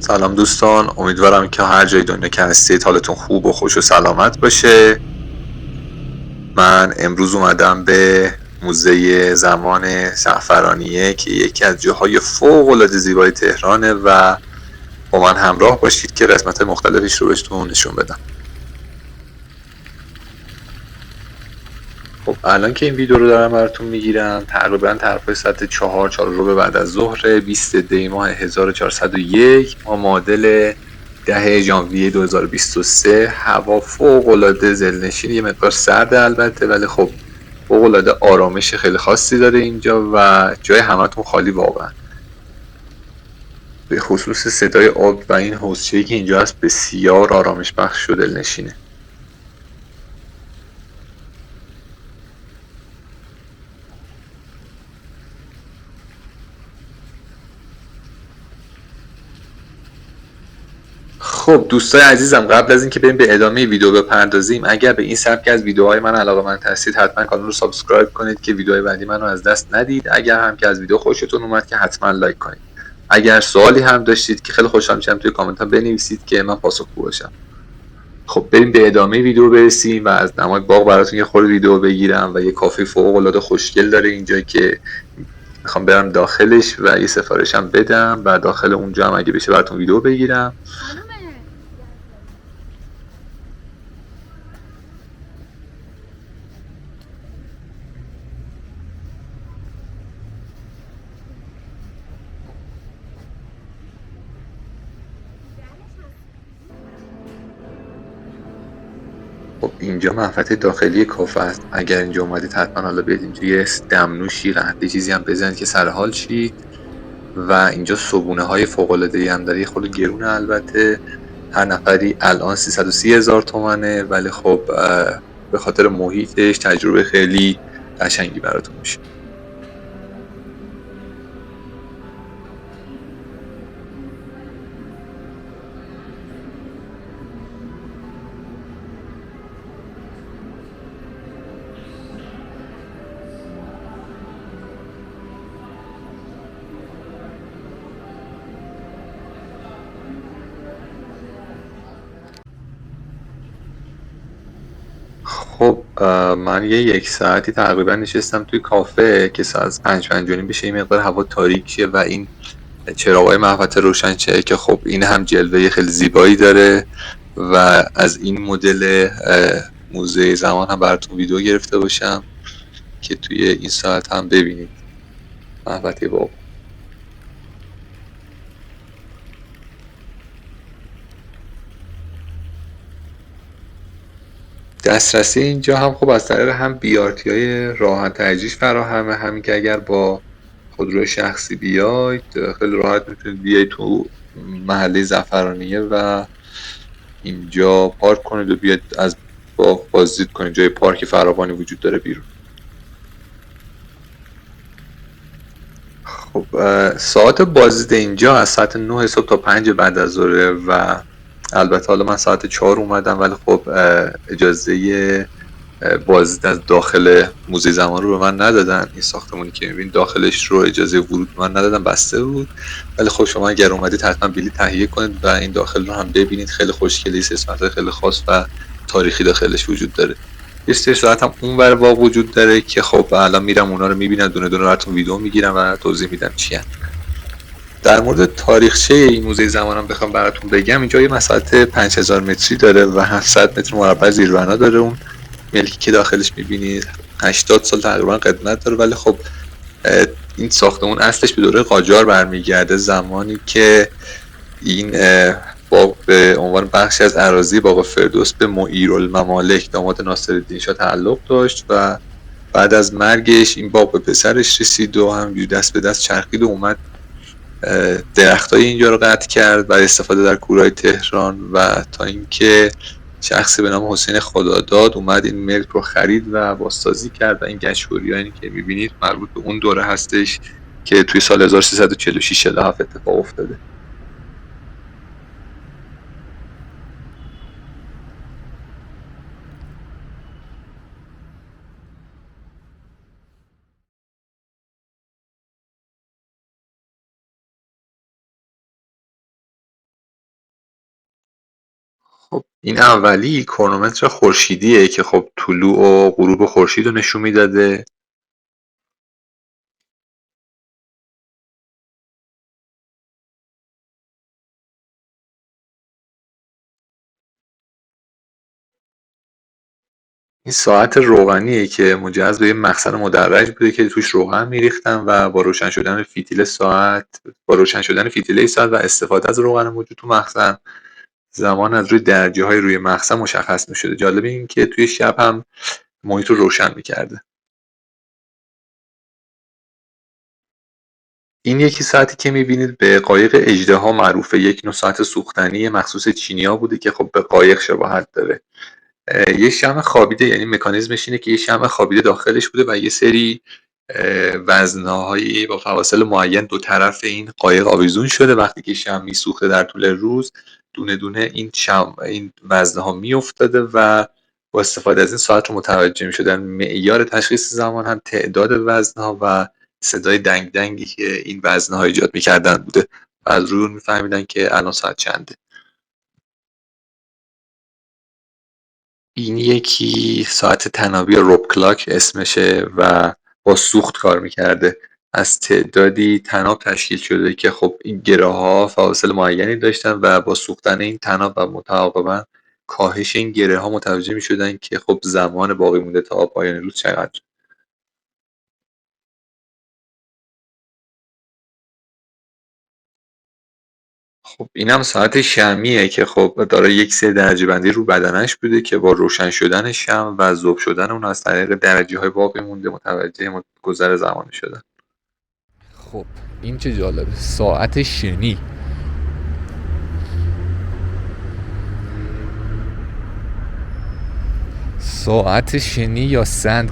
سلام دوستان، امیدوارم که هر جای دنیا که هستید حالتون خوب و خوش و سلامت باشه. من امروز اومدم به موزه زمان زعفرانیه که یکی از جاهای فوق‌العاده زیبای تهرانه و با من همراه باشید که قسمت مختلفش رو بهتون نشون بدم. خب الان که این ویدیو رو دارم براتون میگیرم تقریبا طرف ساعت 4 بعد از ظهر 20 دی ماه 1401 ما معادل 10 ژانویه 2023. هوا فوق العاده ذلنشین، یه مقدار سرد البته، ولی خب فوق العاده آرامش خیلی خاصی داره اینجا و جای همتون خالی واقعا. به خصوص صدای آب و این حوضچه‌ای که اینجا هست بسیار آرامش بخش و دلنشینه. خب دوستای عزیزم، قبل از اینکه بریم به ادامه ویدیو بپردازیم، اگر به این سبک از ویدیوهای من علاقه‌مند هستید حتما کانال رو سابسکرایب کنید که ویدیوهای بعدی من رو از دست ندید. اگر هم که از ویدیو خوشتون اومد که حتما لایک کنید. اگر سوالی هم داشتید که خیلی خوشحال میشم توی کامنت ها بنویسید که من پاسخگو باشم. خب بریم به ادامه ویدیو برسیم و از نمای باغ براتون یه خورده ویدیو بگیرم و یه کافه فوق العاده خوشگل داره اینجا که میخوام برم داخلش و یه سفارشم بدم و داخل اونجا هم اگه بشه براتون ویدیو بگیرم. خب اینجا محوطه داخلی کافه است. اگر اینجا اومدید حتما حالا بیاید اینجا یه دمنوشی قهوه چیزی هم بزنید که سر حال شید. و اینجا صبونه های فوق العاده هم داره، خود گرونه البته، هر نفری الان 330,000 تومنه، ولی خب به خاطر محیطش تجربه خیلی قشنگی براتون میشه. خب من یک ساعتی تقریبا نشستم توی کافه که ساعت 5 بشه این مقدار هوا تاریک شه و این چراغ‌های محوطه روشن شه که خب این هم جلوه خیلی زیبایی داره و از این مدل موزه زمان هم براتون ویدیو گرفته باشم که توی این ساعت هم ببینید محوطه باغ. دسترسی اینجا هم خب از طریق هم بیارتی های راحت ترجیح فراهمه، همین که اگر با خودروی شخصی بیاید خیلی راحت میتونید بیاید تو محله زعفرانیه و اینجا پارک کنید و بیاید از باغ بازدید کنید. جای پارک فراوانی وجود داره بیرون. خب ساعت بازدید اینجا از ساعت 9 صبح تا 5 بعد از ظهر و البته حالا من ساعت 4 اومدم، ولی خب اجازه بازدید از داخل موزه زمان رو به من ندادن. این ساختمونی که میبینید داخلش رو اجازه ورود به من ندادن، بسته بود. ولی خب شما اگر اومدید حتما بلیط تهیه کنید و این داخل رو هم ببینید. خیلی خوشگله، قسمت‌های خیلی خاص و تاریخی داخلش وجود داره. یه سری ساعت هم اونور باغ وجود داره که خب الان میرم اونا رو میبینم، دونه دونه براتون ویدیو میگیرم و توضیح میدم چی هست. در مورد تاریخچه این موزه زمانم بخوام براتون بگم، اینجا یه مساحت 5000 متری داره و 700 متر مربع زیربنا داره. اون ملکی که داخلش میبینید 80 سال تقریبا قدمت داره، ولی خب این ساختمون اصلش به دوره قاجار برمیگرده، زمانی که این باغ به عنوان بخشی از اراضی باغ فردوس به معیرالممالک داماد ناصرالدین شاه تعلق داشت و بعد از مرگش این باغ به پسرش رسید و همینجوری دست به دست چرخید و اومد درختای اینجا رو قطع کرد برای استفاده در کورهای تهران و تا اینکه شخصی به نام حسین خداداد اومد این ملک رو خرید و بازسازی کرد و این گچوریایی که میبینید مربوط به اون دوره هستش که توی سال 1346 اتفاق افتاده. خب این اولی کرونومتر خورشیدیه که خب طلوع و غروب خورشید رو نشون میداده. این ساعت روغنیه که مجهز به یه مخزن مدرج بوده که توش روغن میریختن و با روشن شدن فتیله ساعت و استفاده از روغن موجود تو مخزن، زمان از روی درجه های روی مخزن مشخص میشده. جالب این که توی شب هم محیط رو روشن میکرده. این یکی ساعتی که میبینید به قایق اژدها معروفه، یک نوع ساعت سوختنی مخصوص چینیا بوده که خب به قایق شباهت داره. یه شمع خوابیده، یعنی مکانیزمش اینه که یه شمع خوابیده داخلش بوده و یه سری وزنهایی با فواصل معین دو طرف این قایق آویزون شده. وقتی که شمع میسوخته در طول روز، دونه دونه این وزنها میافتاده و با استفاده از این ساعت رو متوجه میشدن. معیار تشخیص زمان هم تعداد وزنها و صدای دنگ دنگی که این وزنها ایجاد میکردن بوده و از روی اون میفهمیدن که الان ساعت چنده. این یکی ساعت طنابی روب کلاک اسمشه و با سوخت کار میکرده. از تعدادی طناب تشکیل شده که خب این گره ها فواصل معینی داشتن و با سوختن این طناب و متعاقبا کاهش این گره ها متوجه میشدن که خب زمان باقی مونده تا پایان روز چقدر. خب اینم ساعت شمعیه که خب داره یک سری درجه بندی رو بدنش بوده که با روشن شدن شمع و ذوب شدن اون از طریق درجه های باقی مونده متوجه گذر زمان شدن. خب این چه جالبه، ساعت شنی. ساعت شنی یا سند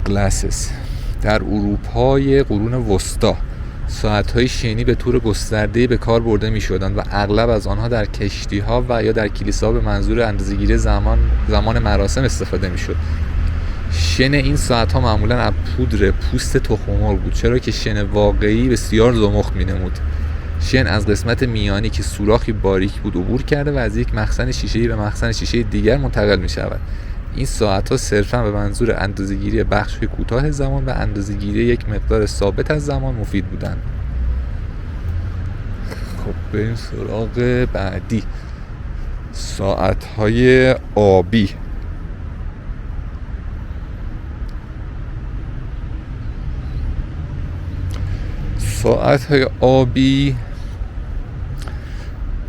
گلاسز در اروپای قرون وسطا ساعت‌های شنی به طور گسترده‌ای به کار برده می‌شدند و اغلب از آنها در کشتی‌ها و یا در کلیساها به منظور اندازه‌گیری زمان مراسم استفاده می‌شد. شن این ساعت‌ها معمولاً از پودر پوست تخم‌مرغ بود، چرا که شن واقعی بسیار زمخت می‌نمود. شن از قسمت میانی که سوراخی باریک بود عبور کرده و از یک مخزن شیشه‌ای به مخزن شیشه‌ای دیگر منتقل می‌شود. این ساعت‌ها صرفاً به منظور اندازه‌گیری بخش‌های کوتاه زمان و اندازه‌گیری یک مقدار ثابت از زمان مفید بودند. خب بریم سراغ بعدی، ساعت‌های آبی. ساعت‌های آبی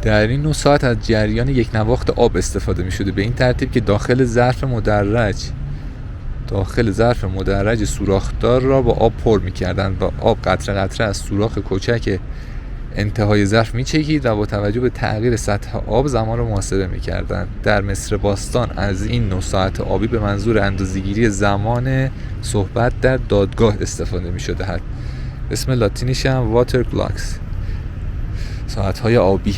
در این نوع ساعت از جریان یک نواخت آب استفاده می شده، به این ترتیب که داخل ظرف مدرج سوراخدار را با آب پر می کردند و آب قطره قطره از سوراخ کوچک انتهای ظرف می چکید و با توجه به تغییر سطح آب زمان را محاسبه می کردند. در مصر باستان از این نوع ساعت آبی به منظور اندازه‌گیری زمان صحبت در دادگاه استفاده می شده. اسم لاتینیش هم واتر کلاکس، ساعت‌های آبی.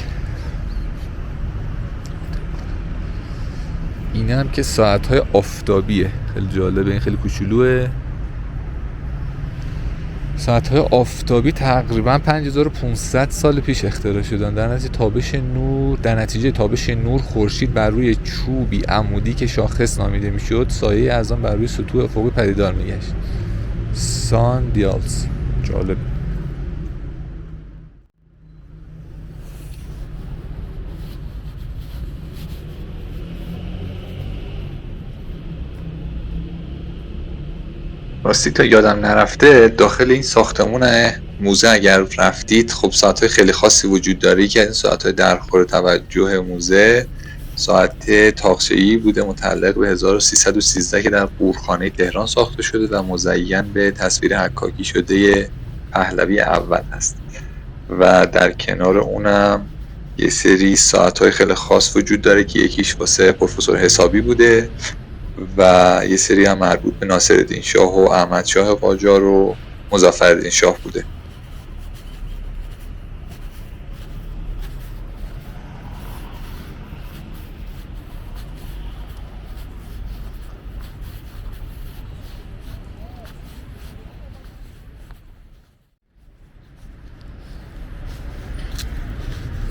این هم که ساعت‌های آفتابیه، خیلی جالبه، این خیلی کوچولوه. ساعت‌های آفتابی تقریباً 5500 سال پیش اختراع شدن. در نتیجه تابش نور خورشید بر روی چوبی عمودی که شاخص نامیده میشد، سایه از آن بر روی سطوح افقی پدیدار میگشت. سان دیالز. جالب. راستی تا یادم نرفته، داخل این ساختمون موزه اگر رفتید خب ساعت‌های خیلی خاصی وجود داره که این ساعت‌های درخور توجه موزه ساعت تاقچه‌ای بوده متعلق به 1313 که در قورخانه تهران ساخته شده و مزین به تصویر حکاکی شده پهلوی اول هست و در کنار اونم یه سری ساعت‌های خیلی خاص وجود داره که یکیش واسه پروفسور حسابی بوده و یه سری هم مربوط به ناصرالدین شاه و احمد شاه قاجار و مظفرالدین شاه بوده.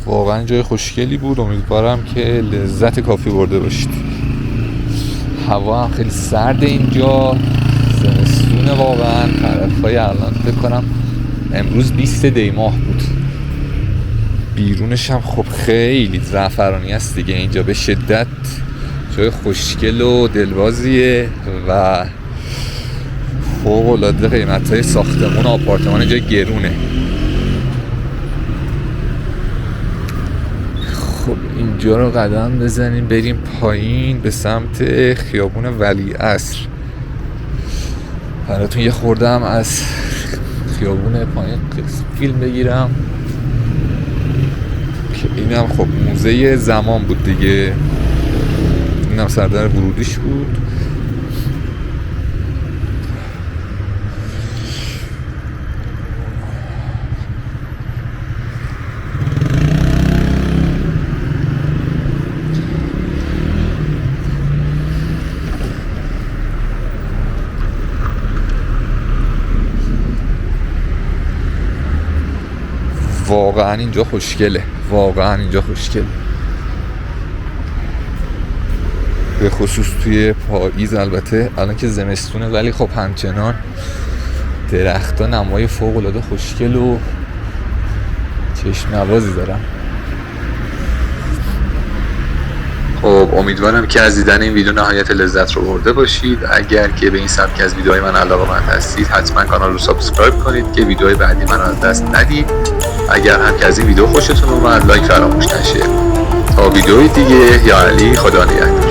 واقعا جای خوشگلی بود. امیدوارم که لذت کافی برده باشید. هوا هم خیلی سرد اینجا، زمستونه واقعا. طرفای الان فکر کنم امروز 20 دی ماه بود. بیرونش هم خب خیلی زعفرانی است دیگه. اینجا به شدت جای خوشگل و دلبازیه و فوق العاده قیمت‌های ساختمون و آپارتمان اینجا گرونه. خب اینجا رو قدم بزنیم بریم پایین به سمت خیابون ولیعصر. براتون یه خورده هم از خیابون پایین فیلم بگیرم که اینم خب موزه زمان بود دیگه. اینم سردر ورودیش بود. واقعا اینجا خوشگله، واقعا اینجا خوشگله، به خصوص توی پاییز. البته الان که زمستونه ولی خب همچنان درخت‌ها نمای فوق العاده خوشگل و چشم نوازی دارن. خب امیدوارم که از دیدن این ویدیو نهایت لذت رو برده باشید. اگر که به این سبک از ویدیوهای من علاقه‌مند هستید حتما کانال رو سابسکرایب کنید که ویدیوهای بعدی من رو از دست ندید. اگر هم که از این ویدیو خوشتون اومد لایک فراموش نشه. تا ویدیوی دیگه، یا علی، خدا نگهدار.